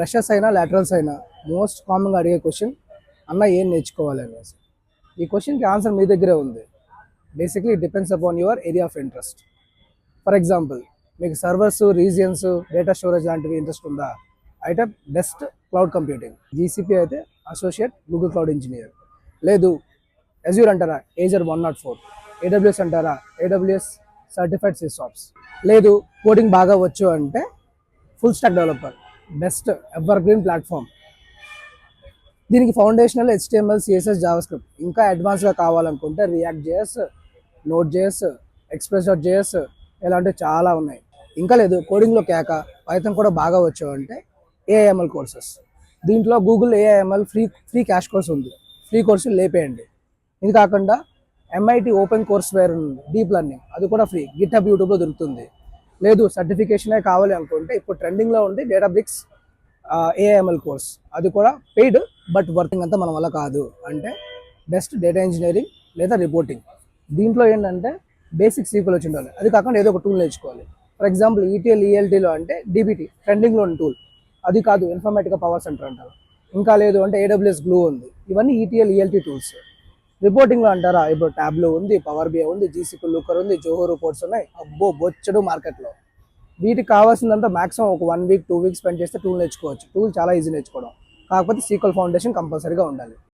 Freshers అయినా laterals అయినా most కామన్గా అడిగే క్వశ్చన్ అన్న ఏం నేర్చుకోవాలి అనేసి. ఈ క్వశ్చన్కి ఆన్సర్ మీ దగ్గరే ఉంది. Basically it depends upon your area of interest. For example, మీకు సర్వర్స్, రీజియన్స్, డేటా స్టోరేజ్ లాంటివి ఇంట్రెస్ట్ ఉందా అయితే బెస్ట్ క్లౌడ్ కంప్యూటింగ్. జీసీపీ అయితే అసోసియేట్ గూగుల్ క్లౌడ్ ఇంజనీర్. లేదు అజ్యూర్ అంటారా, ఏజర్ 104. ఏడబ్ల్యూఎస్ అంటారా, ఏడబ్ల్యూఎస్ సర్టిఫైడ్ సిసాప్స్. లేదు కోడింగ్ బాగా వచ్చు అంటే full stack developer, best ever green platform. దీనికి ఫౌండేషనల్ HTML, CSS, జావాస్క్రిప్ట్. ఇంకా అడ్వాన్స్గా కావాలనుకుంటే రియాక్ట్ జేఎస్, నోట్ జేఎస్, ఎక్స్ప్రెస్.js ఇలాంటివి చాలా ఉన్నాయి. ఇంకా లేదు కోడింగ్లో కేక, పైథాన్ కూడా బాగా వచ్చు అంటే AIML కోర్సెస్. దీంట్లో Google AIML free crash course ఉంది. ఫ్రీ కోర్సు లేపేయండి. ఇది కాకుండా MIT ఓపెన్ కోర్స్ వేర్ ఉంది, డీప్ లెర్నింగ్, అది కూడా ఫ్రీ. గిట్హబ్, యూట్యూబ్లో దొరుకుతుంది. లేదు సర్టిఫికేషనే కావాలి అనుకుంటే ఇప్పుడు ట్రెండింగ్లో ఉంది డేటాబ్రిక్స్ AIML కోర్స్. అది కూడా పెయిడ్, బట్ వర్కింగ్ అంతా మన వల్ల కాదు అంటే బెస్ట్ డేటా ఇంజనీరింగ్ లేదా రిపోర్టింగ్. దీంట్లో ఏంటంటే బేసిక్ సీక్వెల్ వచ్చి ఉండాలి. అది కాకుండా ఏదో ఒక టూల్ నేర్చుకోవాలి. ఫర్ ఎగ్జాంపుల్ ETL, ELTలో అంటే DBT ట్రెండింగ్లో ఉన్న టూల్. అది కాదు ఇన్ఫర్మేటికా పవర్ సెంటర్ అంటారు. ఇంకా లేదు అంటే AWS గ్లూ ఉంది. ఇవన్నీ ETL, ELT టూల్స్. రిపోర్టింగ్లో అంటారా, ఇప్పుడు ట్యాబ్లో ఉంది, పవర్ BI ఉంది, GCP లూకర్ ఉంది, జోహో రిపోర్ట్స్ ఉన్నాయి. అబ్బో బొచ్చడు మార్కెట్లో. వీటికి కావాల్సిందంతా మాక్సిమం ఒక 1 వీక్ 2 వీక్స్ స్పెండ్ చేస్తే టూల్ నేర్చుకోవచ్చు. టూల్ చాలా ఈజీ నేర్చుకోవడం. కాకపోతే SQL ఫౌండేషన్ కంపల్సరీగా ఉండాలి.